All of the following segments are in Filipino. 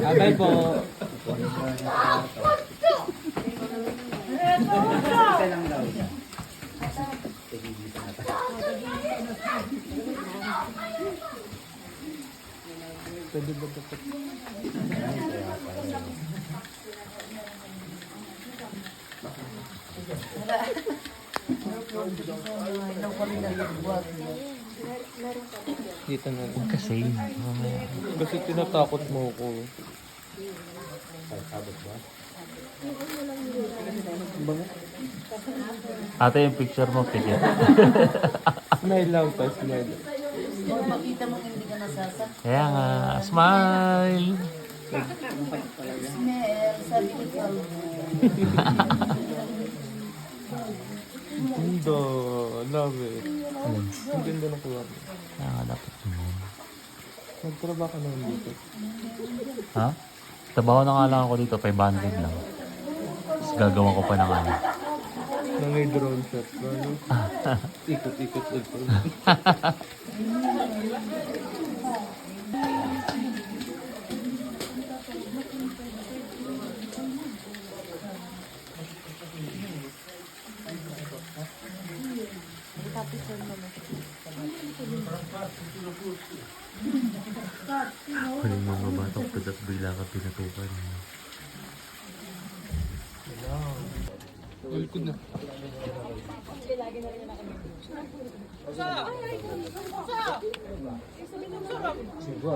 Abay po. Isa lang daw. Pwede ba dapat? Dito na lang. Kasi, Kasi tinatakot mo ko. ate yung picture mo, pikit. Smile lang pa, smile. Makita mo hindi ka nasasaktan. Kaya nga, smile! Smell, sabi ko kalbo. Ganda. Love it. Ang ganda ng kuha mo. Kaya nga, dapat yun. Nagtrabaho ka naman dito. Ha? Trabaho na nga lang ako dito, 500 lang. Tapos gagawa ko pa ng ano. Na may drone shot ba? No? Ikot-ikot ito. Kung yung mga batang tagat bigla ka pinatukan. Ulkod na.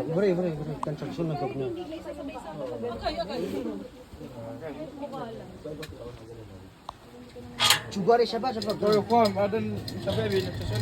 Bure, construction na kap niya. Sugari siya ba sa pag? Pero kung adan sa baby na sa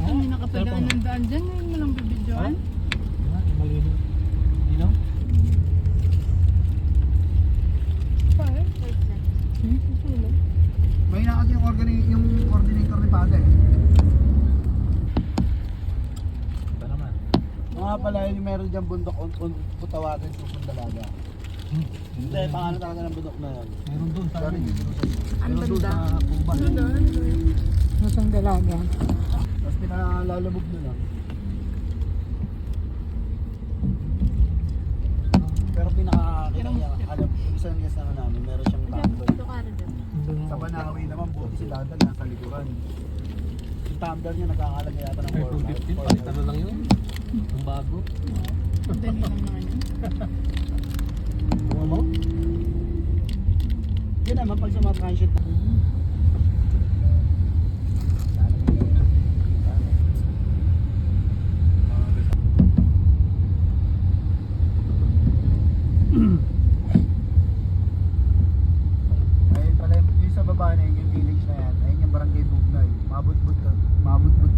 Kami nakapadaan ng daan dyan, ngayon mo lang bibidyoan. malinis. Dino? May na kasi yung coordinator ni Pada eh. Ito naman. Mga pala yung meron dyan bundok Putawagan Susong Dalaga. Hindi, pangalan talaga ng bundok na yan. Meron doon sa amin. Meron doon sa Kuban. Susong dalaga. Tapos pinalalabog na lang. Pero pinakakakita niya, alam, isang yes na namin, meron siyang tumbler. Sa Banawi naman, buti si Ladan nasa likuran. Yung tumbler niya nagkakalag yata ng 215, palitan na lang yun. Ang bago. Dali lang naman yun. Bunga mo? Yun naman, pag sa mga transient na. Ayun pala yung sa baba na yun, yung village na yan. Ayun yung barangay Bugnay. Mabutbut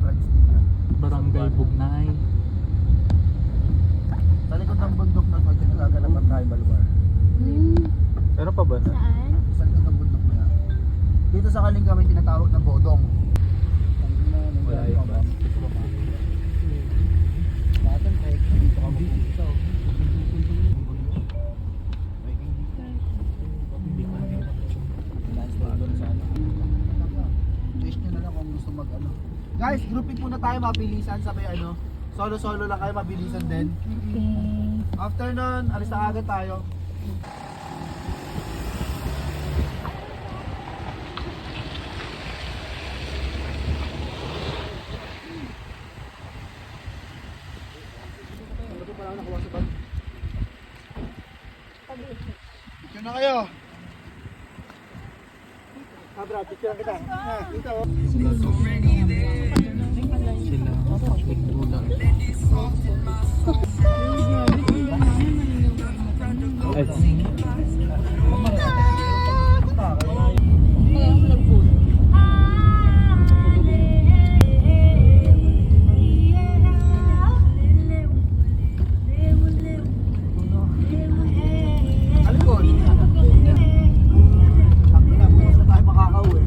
tribes din yan. Barangay Bugnay. Sa likod ng bundok na ito, nagaganap ang tribal war. Pero pa ba na? Sa likod ng bundok na yan. Dito sa Kalinga may tinatawag na Bodong. Wala yun ba? Natin, kahit dito ka dito. Wish nyo na lang kung gusto mag ano. Guys, grouping muna tayo, mabilisan. Sabay ano, solo-solo lang kayo, mabilisan din. After nun, alis na agad tayo. Picture na kayo. Brad, picture kita. Dito. Sila. Nagdulang. Ay. Alikon. Ang ina, bukas na tayo makakauwi.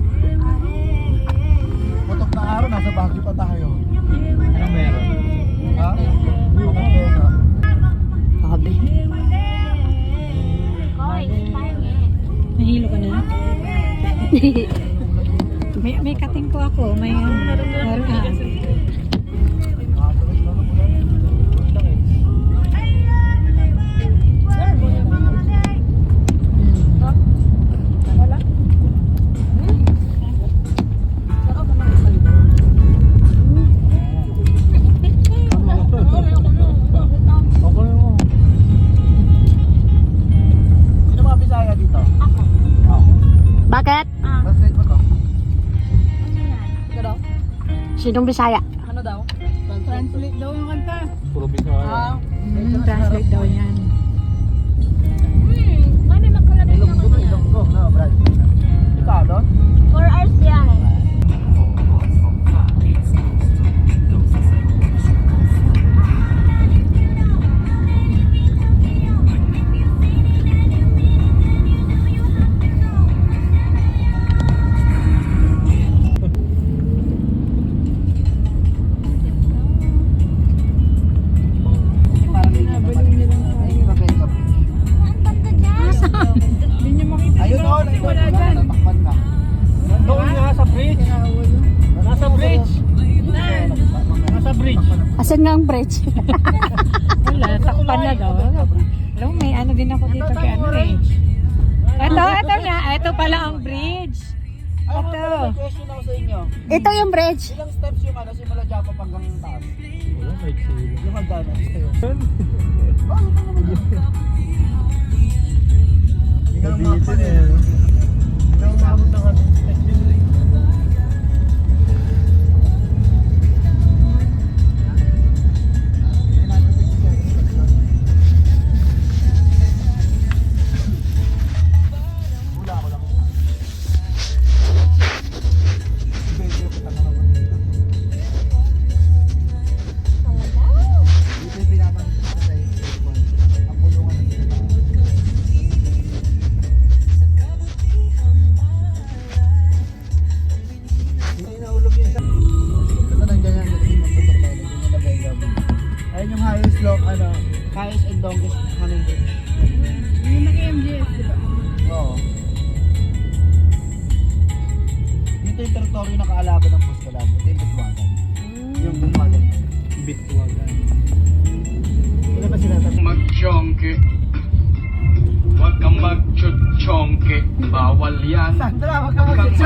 Putok na araw, nasa Baguio pa tayo. Ano meron? Ha? Okay na. Sabi. Nahilo ka na? may kating po ako. May meron ka. Sino mga Bisaya dito? Bakit? Translate mo to. Sinong Bisaya? Translate daw yung kanta. Puro Bisaya. Translate daw yan. Ilonggo to, Ilonggo. No, Brad. Ikaw, doon? 4 hours biyahe. Parang hindi na Nabalik nilang tayo. Mabeka Bridge. Hindi niyo makita. Ayun o, Wala dyan. natakpan na. Doon nga sa bridge. Nasa bridge. Nasa bridge. Asan nga ang bridge? Wala, takpan na daw. Alam mo, may ano din ako dito kay ano eh. Ito na. Ito pala ang bridge. Ay, Ito. may question ako sa inyo. Ito yung bridge. Ilang steps yung ano, simula Japa hanggang taas? Wala, may sila. Yung hagdanan, gusto yun. Nabitin eh. Hindi ako maabot ng ano. Hula ako lang. Medyo kita na naman. Dito yung pinapansin ko sa ipon. Ang pulungan ng dito. Hindi nahulog yun sa... Ito nang ganyan, ganyan magputok tayo. Hindi nyo nagay gabi. Ayun yung highest long, ano, highest and longest hanging bridge. Yung nag-MGS, di ba? Oo. Dito yung teritoryo na kaalaban ng Puskalan. Ito yung Bitwagan. Yung Bitwagan. Bitwagan. Ano ba sinasabi? Magchongke. Huwag kang magchuchongke. Bawal yan. Sandra, wag ka mag-sitso.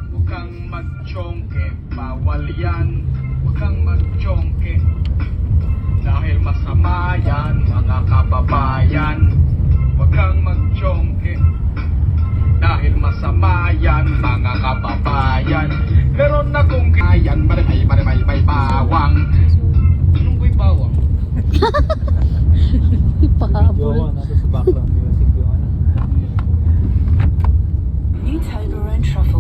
Huwag kang magchongke. Bawal yan. Huwag kang magchongke. Dahil masama yan, mga kababayan. Huwag kang magchongke. Dahil masama yan, mga kababayan. Meron na kong kayan, may bawang. Anong may bawang? Jowa, nasa sa background music yung ano. New Toblerone Truffle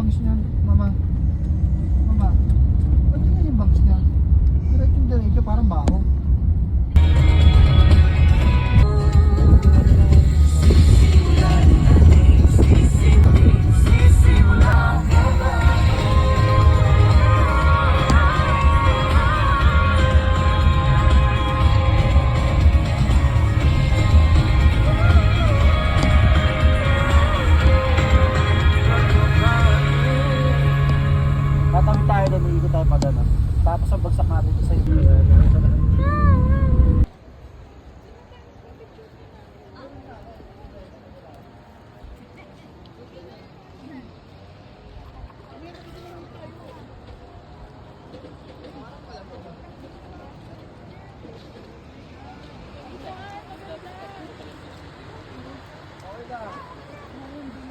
bangs niya, mama. Mama, ba't yun yung bangs niya? Diretso, parang baho. Tatawid tayo doon, iikot tayo pa gano'n. Tapos ang bagsak natin sa iyo.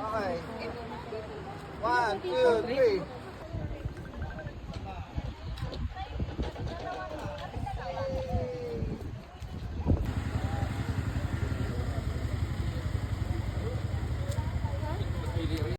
Okay. 1, 2, 3.